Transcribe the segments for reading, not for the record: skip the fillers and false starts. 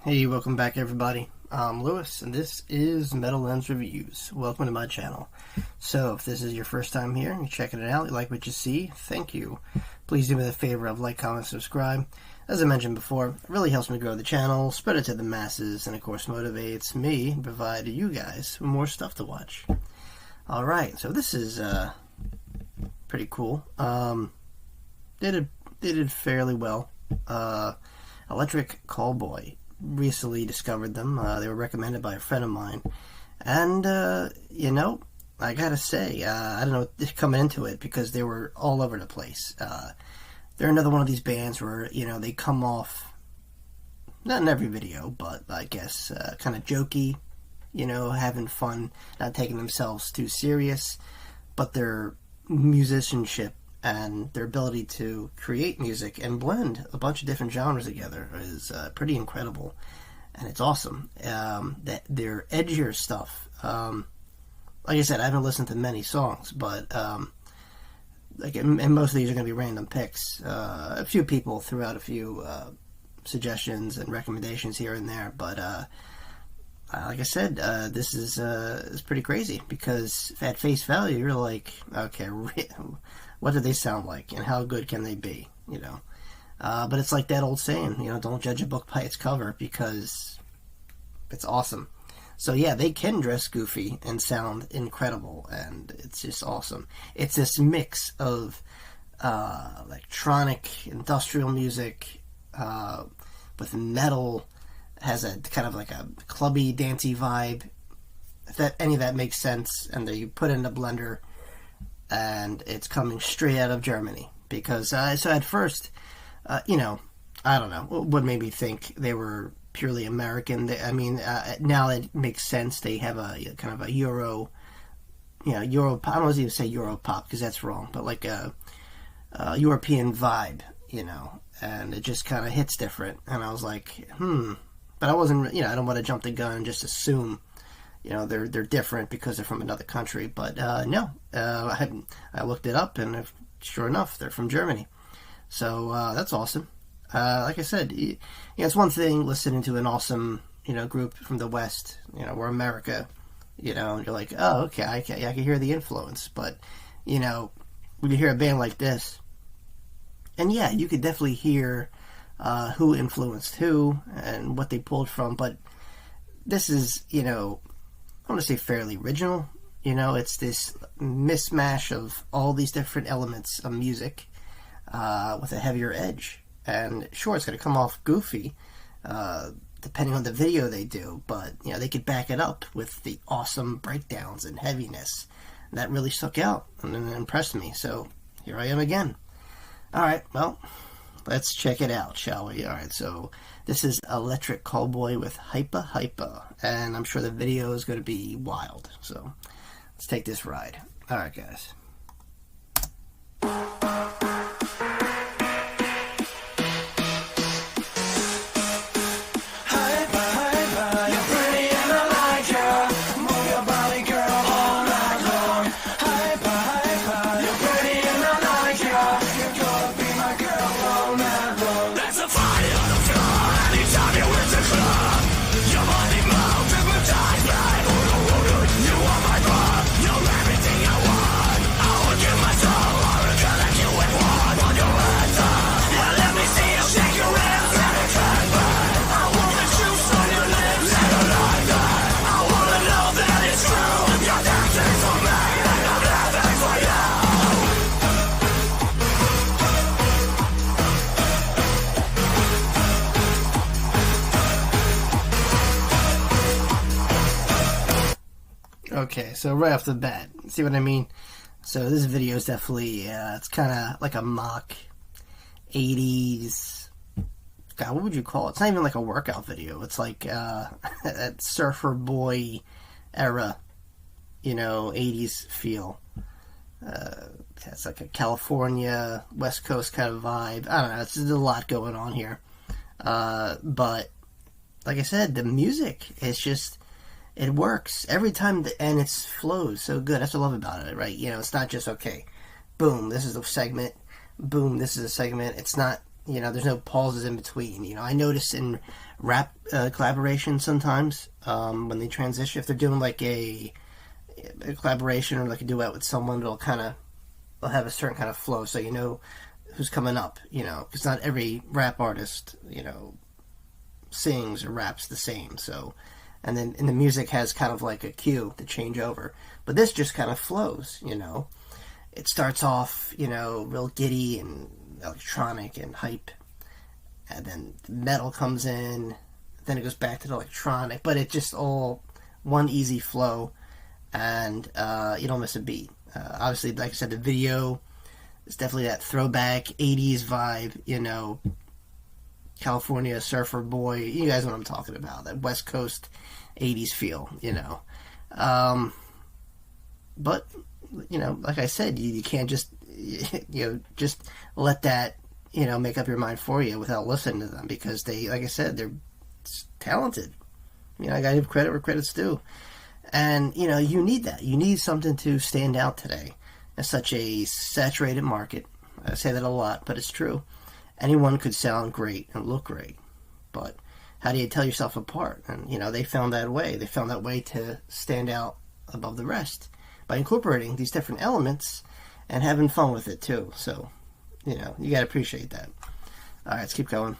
Hey, welcome back everybody. I'm Lewis, and this is Metal Lens Reviews. Welcome to my channel. So, if this is your first time here, and you're checking it out, you like what you see, thank you. Please do me the favor of like, comment, subscribe. As I mentioned before, it really helps me grow the channel, spread it to the masses, and of course motivates me to provide you guys with more stuff to watch. Alright, so this is pretty cool. They did fairly well. Electric Callboy. Recently discovered them. They were recommended by a friend of mine, and you know, I gotta say, I don't know, coming into it, because they were all over the place. They're another one of these bands where, you know, they come off, not in every video, but I guess kind of jokey, you know, having fun, not taking themselves too serious, but their musicianship and their ability to create music and blend a bunch of different genres together is pretty incredible, and it's awesome. That their edgier stuff, like I said, I haven't listened to many songs, but like, and most of these are going to be random picks. A few people threw out a few suggestions and recommendations here and there, but like I said, this is pretty crazy, because at face value, you're like, okay, what do they sound like, and how good can they be, you know? But it's like that old saying, you know, don't judge a book by its cover, because it's awesome. So yeah, they can dress goofy and sound incredible, and it's just awesome. It's this mix of electronic, industrial music with metal. Has a kind of like a clubby, dancey vibe. If that any of that makes sense, and you put it in a blender, and it's coming straight out of Germany. Because so at first, you know, I don't know what made me think they were purely American. Now it makes sense. They have a kind of a Euro, you know, Euro. I don't want to even say Euro pop, because that's wrong. But like a European vibe, you know, and it just kind of hits different. And I was like, But I wasn't, you know, I don't want to jump the gun and just assume, you know, they're different because they're from another country. But no, I looked it up, and sure enough, they're from Germany. So that's awesome. Like I said, you know, it's one thing listening to an awesome, you know, group from the West, you know, or America, you know, and you're like, oh, okay, I can hear the influence. But, you know, when you hear a band like this, and yeah, you could definitely hear who influenced who and what they pulled from, but this is, you know, I want to say fairly original. You know, it's this mismatch of all these different elements of music with a heavier edge. And sure, it's going to come off goofy depending on the video they do, but, you know, they could back it up with the awesome breakdowns and heaviness. And that really stuck out and impressed me, so here I am again. Alright, well, let's check it out, shall we? Alright, so this is Electric Callboy with Hypa Hypa, and I'm sure the video is going to be wild, so let's take this ride. Alright, guys. Okay, so right off the bat, see what I mean? So this video is definitely, it's kind of like a mock 80s, God, what would you call it? It's not even like a workout video. It's like that surfer boy era, you know, 80s feel. It's like a California, West Coast kind of vibe. I don't know, there's a lot going on here. But, like I said, the music is just... it works every time, and it flows so good. That's what I love about it, right? You know, it's not just, okay, boom, this is a segment, boom, this is a segment. It's not You know, there's no pauses in between. You know, I notice in rap collaboration sometimes when they transition, if they're doing like a collaboration or like a duet with someone, they'll have a certain kind of flow, so you know who's coming up. You know, because not every rap artist, you know, sings or raps the same. So, and then the music has kind of like a cue to change over. But this just kind of flows. You know, it starts off, you know, real giddy and electronic and hype, and then metal comes in, then it goes back to the electronic, but it just all one easy flow, and you don't miss a beat. Obviously, like I said, the video is definitely that throwback 80s vibe, you know, California surfer boy, you guys know what I'm talking about, that West Coast 80s feel, you know. But, you know, like I said, you can't just, you know, just let that, you know, make up your mind for you without listening to them, because they, like I said, they're talented. You know, I gotta give credit where credit's due. And, you know, you need that. You need something to stand out today. It's such a saturated market. I say that a lot, but it's true. Anyone could sound great and look great, but how do you tell yourself apart? And, you know, they found that way. They found that way to stand out above the rest by incorporating these different elements and having fun with it too. So, you know, you gotta appreciate that. All right, let's keep going.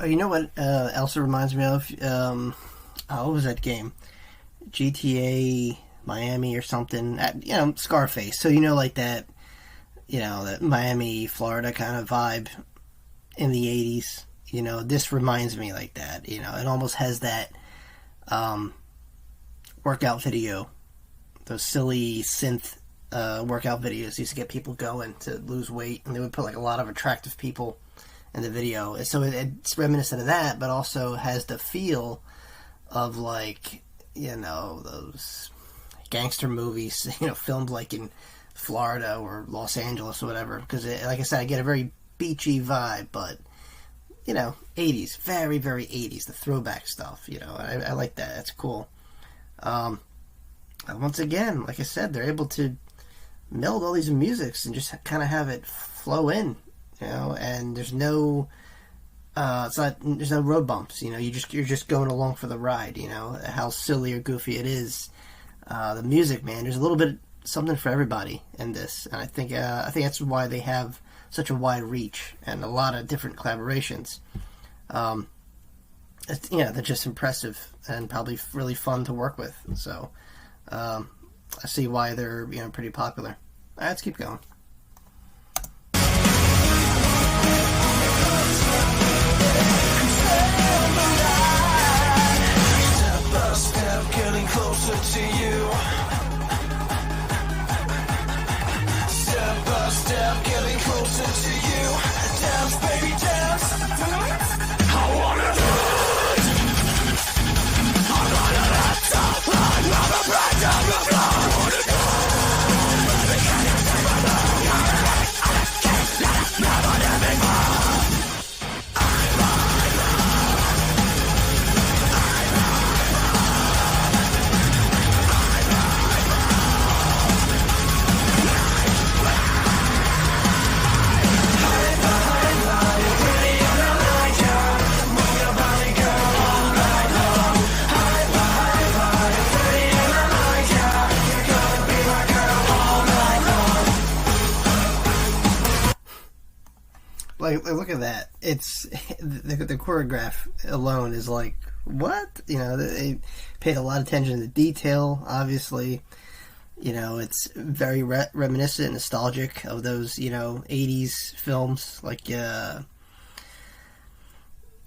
You know what else it reminds me of? What was that game? GTA Miami or something. You know, Scarface. So, you know, like that, you know, that Miami, Florida kind of vibe in the 80s. You know, this reminds me like that. You know, it almost has that workout video. Those silly synth workout videos used to get people going to lose weight. And they would put like a lot of attractive people in the video, so it's reminiscent of that, but also has the feel of, like, you know, those gangster movies, you know, filmed like in Florida or Los Angeles or whatever. Because, like I said, I get a very beachy vibe, but, you know, 80s, very, very 80s, the throwback stuff. You know, I like that. That's cool. Once again, like I said, they're able to meld all these musics and just kind of have it flow in. You know, and there's no road bumps. You know, you're just going along for the ride. You know how silly or goofy it is. The music, man, there's a little bit something for everybody in this, and I think that's why they have such a wide reach and a lot of different collaborations. They're just impressive and probably really fun to work with. So I see why they're, you know, pretty popular. All right, let's keep going. Getting closer to you. Step by step, getting closer to you. Dance, baby, dance. I wanna dance. I'm gonna let top. I'm gonna break down the floor. I wanna dance. Can you take my love? I can't let it never let me go. like look at that. It's the choreograph alone is like, what? You know, they paid a lot of attention to detail. Obviously, you know, it's very reminiscent, nostalgic of those, you know, 80s films like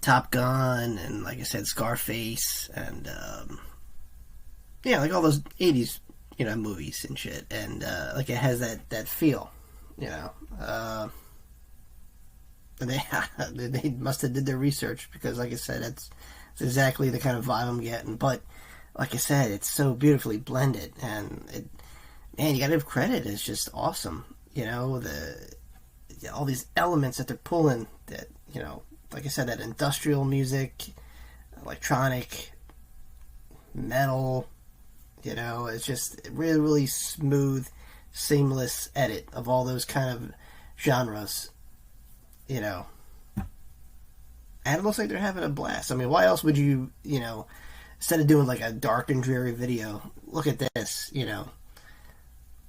Top Gun and, like I said, Scarface and yeah, like all those 80s, you know, movies and shit. And like it has that feel, you know. And they must have did their research because, like I said, it's exactly the kind of vibe I'm getting. But like I said, it's so beautifully blended, and man, you gotta give credit. It's just awesome. You know, all these elements that they're pulling. That, you know, like I said, that industrial music, electronic, metal. You know, it's just really, really smooth, seamless edit of all those kind of genres. You know, and it looks like they're having a blast. I mean, why else would you, you know, instead of doing like a dark and dreary video, look at this, you know.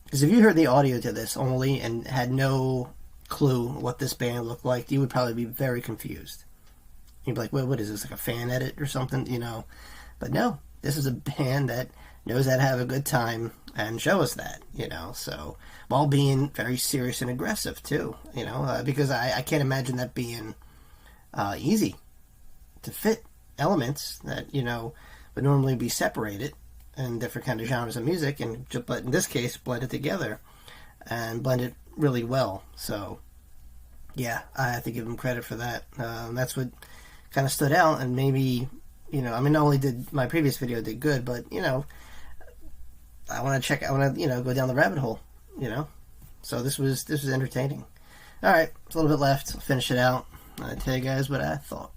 Because if you heard the audio to this only and had no clue what this band looked like, you would probably be very confused. You'd be like, well, what is this, like a fan edit or something, you know? But no, this is a band that knows how to have a good time and show us that, you know, so while being very serious and aggressive too, you know, because I can't imagine that being easy to fit elements that, you know, would normally be separated in different kind of genres of music, and but in this case blend it together and blend it really well. So yeah, I have to give them credit for that. That's what kind of stood out, and maybe, you know, I mean, not only did my previous video did good, but, you know, I want to, you know, go down the rabbit hole, you know. So this was entertaining. All right, a little bit left. I'll finish it out. I'll tell you guys what I thought.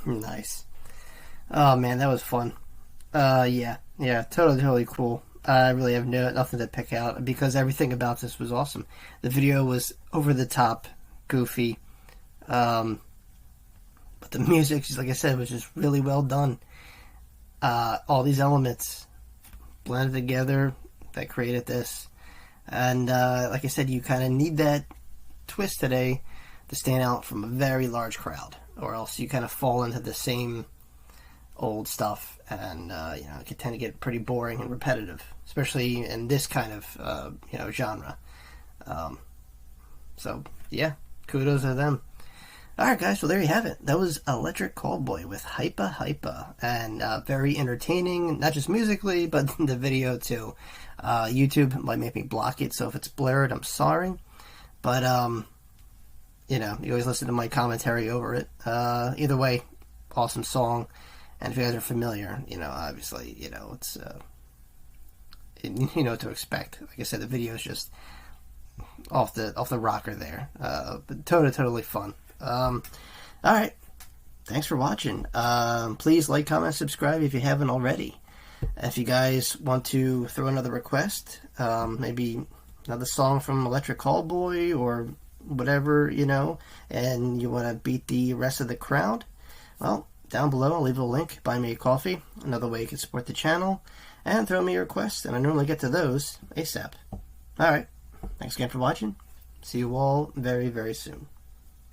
Nice. Oh man, that was fun. Yeah, totally cool. I really have nothing to pick out because everything about this was awesome. The video was over the top, goofy, but the music, like I said, was just really well done. All these elements blended together that created this, and like I said, you kind of need that twist today to stand out from a very large crowd, or else you kind of fall into the same old stuff, and you know, it can tend to get pretty boring and repetitive, especially in this kind of you know, genre. So yeah, kudos to them. Alright guys, well there you have it. That was Electric Callboy with Hypa Hypa, and very entertaining, not just musically, but the video too. YouTube might make me block it, so if it's blurred, I'm sorry. But you know, you always listen to my commentary over it. Either way, awesome song. And if you guys are familiar, you know, obviously, you know, it's, you know what to expect. Like I said, the video is just off the rocker there. But totally fun. Alright. Thanks for watching. Please like, comment, subscribe if you haven't already. If you guys want to throw another request, maybe another song from Electric Callboy or whatever, you know, and you want to beat the rest of the crowd, well, down below I'll leave a link. Buy me a coffee, another way you can support the channel, and throw me a request, and I normally get to those ASAP. Alright, thanks again for watching. See you all very, very soon.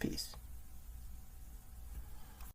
Peace.